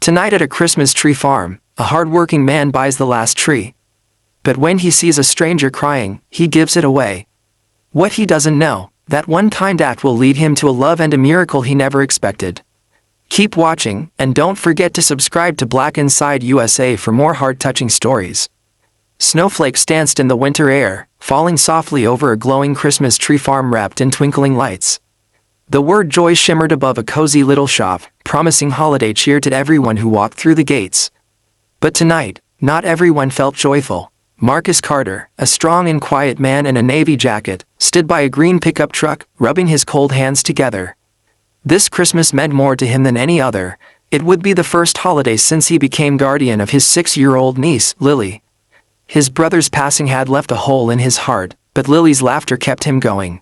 Tonight at a Christmas tree farm, a hardworking man buys the last tree. But when he sees a stranger crying, he gives it away. What he doesn't know, that one kind act will lead him to a love and a miracle he never expected. Keep watching, and don't forget to subscribe to Black Inside USA for more heart-touching stories. Snowflakes danced in the winter air, falling softly over a glowing Christmas tree farm wrapped in twinkling lights. The word joy shimmered above a cozy little shop, promising holiday cheer to everyone who walked through the gates. But tonight, not everyone felt joyful. Marcus Carter, a strong and quiet man in a navy jacket, stood by a green pickup truck, rubbing his cold hands together. This Christmas meant more to him than any other. It would be the first holiday since he became guardian of his 6-year-old niece, Lily. His brother's passing had left a hole in his heart, but Lily's laughter kept him going.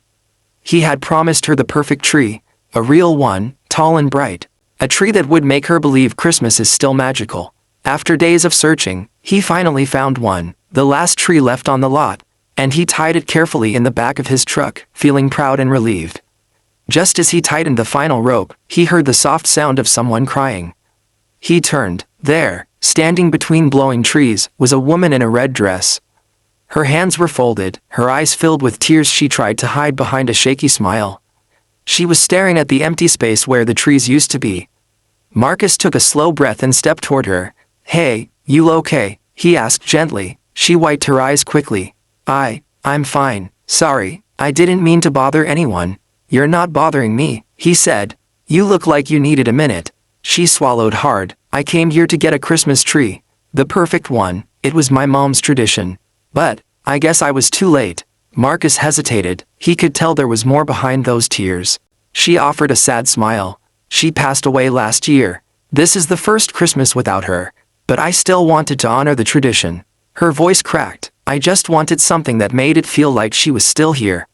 He had promised her the perfect tree, a real one, tall and bright, a tree that would make her believe Christmas is still magical. After days of searching, he finally found one, the last tree left on the lot, and he tied it carefully in the back of his truck, feeling proud and relieved. Just as he tightened the final rope, he heard the soft sound of someone crying. He turned. There, standing between blowing trees, was a woman in a red dress. Her hands were folded, her eyes filled with tears she tried to hide behind a shaky smile. She was staring at the empty space where the trees used to be. Marcus took a slow breath and stepped toward her. "Hey, you okay?" he asked gently. She wiped her eyes quickly. I'm fine, sorry, I didn't mean to bother anyone." "You're not bothering me," he said. "You look like you needed a minute." She swallowed hard. "I came here to get a Christmas tree. The perfect one. It was my mom's tradition. But, I guess I was too late." Marcus hesitated. He could tell there was more behind those tears. She offered a sad smile. "She passed away last year. This is the first Christmas without her. But I still wanted to honor the tradition." Her voice cracked. "I just wanted something that made it feel like she was still here."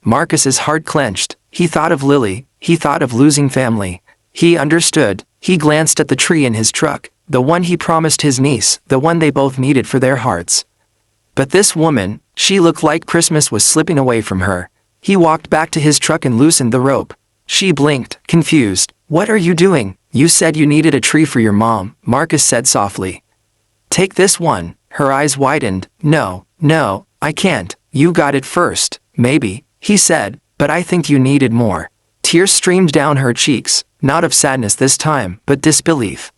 Marcus's heart clenched. He thought of Lily. He thought of losing family. He understood. He glanced at the tree in his truck, the one he promised his niece, the one they both needed for their hearts. But this woman, she looked like Christmas was slipping away from her. He walked back to his truck and loosened the rope. She blinked, confused. "What are you doing?" "You said you needed a tree for your mom," Marcus said softly. "Take this one." Her eyes widened. No, I can't. "You got it first." "Maybe," he said, "but I think you needed more." Tears streamed down her cheeks, not of sadness this time, but disbelief.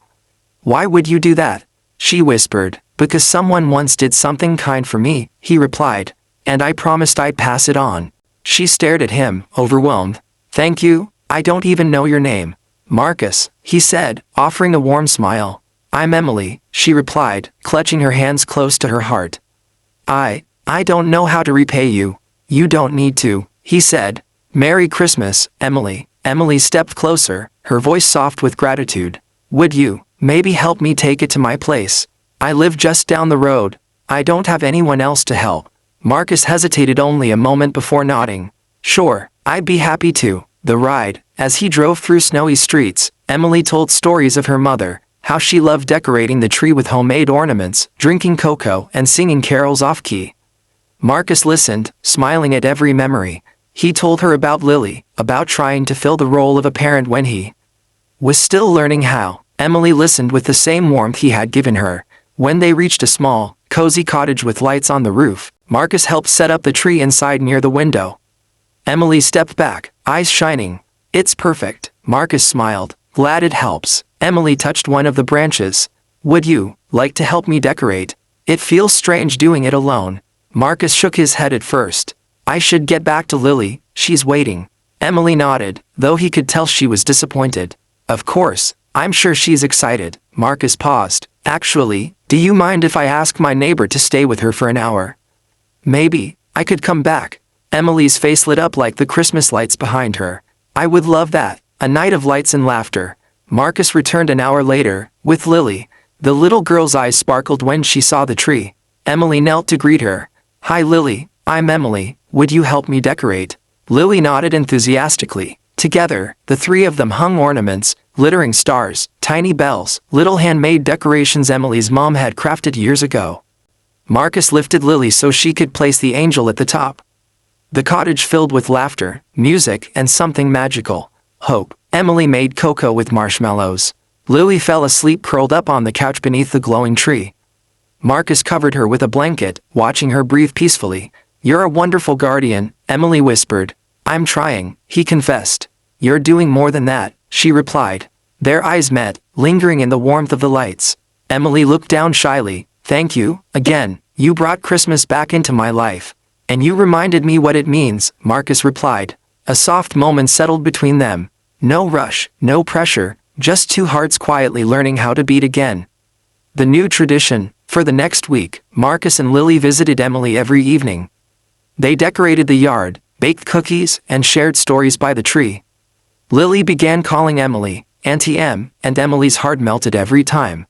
"Why would you do that?" she whispered. "Because someone once did something kind for me," he replied. "And I promised I'd pass it on." She stared at him, overwhelmed. "Thank you? I don't even know your name." "Marcus," he said, offering a warm smile. "I'm Emily," she replied, clutching her hands close to her heart. I don't know how to repay you." "You don't need to," he said. "Merry Christmas, Emily." Emily stepped closer, her voice soft with gratitude. "Would you, maybe help me take it to my place? I live just down the road. I don't have anyone else to help." Marcus hesitated only a moment before nodding. "Sure, I'd be happy to." The ride, as he drove through snowy streets, Emily told stories of her mother, how she loved decorating the tree with homemade ornaments, drinking cocoa, and singing carols off-key. Marcus listened, smiling at every memory. He told her about Lily, about trying to fill the role of a parent when he was still learning how. Emily listened with the same warmth he had given her. When they reached a small, cozy cottage with lights on the roof, Marcus helped set up the tree inside near the window. Emily stepped back, eyes shining. "It's perfect," Marcus smiled. "Glad it helps." Emily touched one of the branches. "Would you like to help me decorate? It feels strange doing it alone." Marcus shook his head at first. "I should get back to Lily, she's waiting." Emily nodded, though he could tell she was disappointed. "Of course, I'm sure she's excited." Marcus paused. "Actually, do you mind if I ask my neighbor to stay with her for an hour? Maybe I could come back." Emily's face lit up like the Christmas lights behind her. "I would love that." A night of lights and laughter. Marcus returned an hour later, with Lily. The little girl's eyes sparkled when she saw the tree. Emily knelt to greet her. "Hi Lily, I'm Emily, would you help me decorate?" Lily nodded enthusiastically. Together, the three of them hung ornaments, glittering stars, tiny bells, little handmade decorations Emily's mom had crafted years ago. Marcus lifted Lily so she could place the angel at the top. The cottage filled with laughter, music, and something magical. Hope. Emily made cocoa with marshmallows. Lily fell asleep curled up on the couch beneath the glowing tree. Marcus covered her with a blanket, watching her breathe peacefully. "You're a wonderful guardian," Emily whispered. "I'm trying," he confessed. "You're doing more than that," she replied. Their eyes met, lingering in the warmth of the lights. Emily looked down shyly. "Thank you, again. You brought Christmas back into my life. And you reminded me what it means," Marcus replied. A soft moment settled between them. No rush, no pressure, just two hearts quietly learning how to beat again. The new tradition. For the next week, Marcus and Lily visited Emily every evening. They decorated the yard, baked cookies, and shared stories by the tree. Lily began calling Emily Auntie M, and Emily's heart melted every time.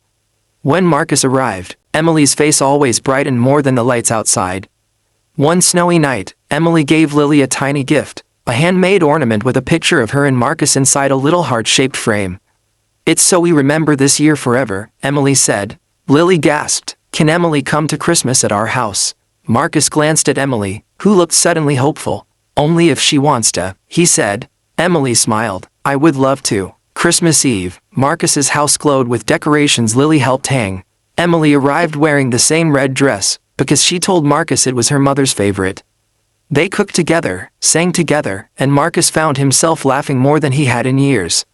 When Marcus arrived, Emily's face always brightened more than the lights outside. One snowy night, Emily gave Lily a tiny gift, a handmade ornament with a picture of her and Marcus inside a little heart-shaped frame. "It's so we remember this year forever," Emily said. Lily gasped, "Can Emily come to Christmas at our house?" Marcus glanced at Emily, who looked suddenly hopeful. "Only if she wants to," he said. Emily smiled. "I would love to." Christmas Eve, Marcus's house glowed with decorations Lily helped hang. Emily arrived wearing the same red dress, because she told Marcus it was her mother's favorite. They cooked together, sang together, and Marcus found himself laughing more than he had in years.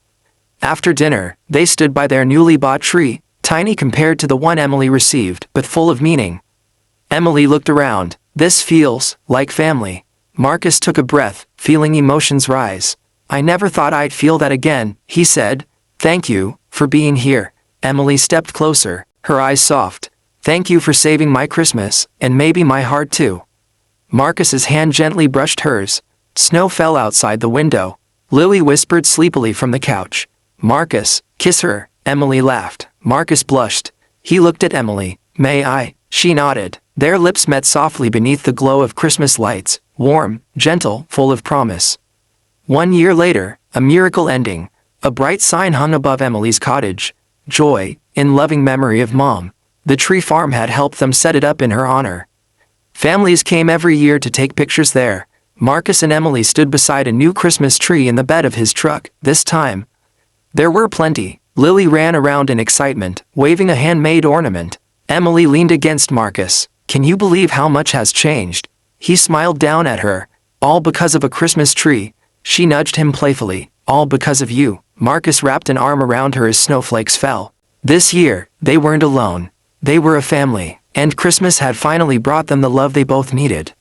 After dinner, they stood by their newly bought tree, tiny compared to the one Emily received, but full of meaning. Emily looked around. "This feels like family." Marcus took a breath, feeling emotions rise. "I never thought I'd feel that again," he said. "Thank you for being here." Emily stepped closer, her eyes soft. "Thank you for saving my Christmas, and maybe my heart too." Marcus's hand gently brushed hers. Snow fell outside the window. Lily whispered sleepily from the couch. "Marcus, kiss her." Emily laughed. Marcus blushed. He looked at Emily. "May I?" She nodded. Their lips met softly beneath the glow of Christmas lights, warm, gentle, full of promise. 1 year later, a miracle ending. A bright sign hung above Emily's cottage. "Joy, in loving memory of Mom." The tree farm had helped them set it up in her honor. Families came every year to take pictures there. Marcus and Emily stood beside a new Christmas tree in the bed of his truck. This time, there were plenty. Lily ran around in excitement, waving a handmade ornament. Emily leaned against Marcus. "Can you believe how much has changed?" He smiled down at her. "All because of a Christmas tree." She nudged him playfully. "All because of you." Marcus wrapped an arm around her as snowflakes fell. This year, they weren't alone. They were a family, and Christmas had finally brought them the love they both needed.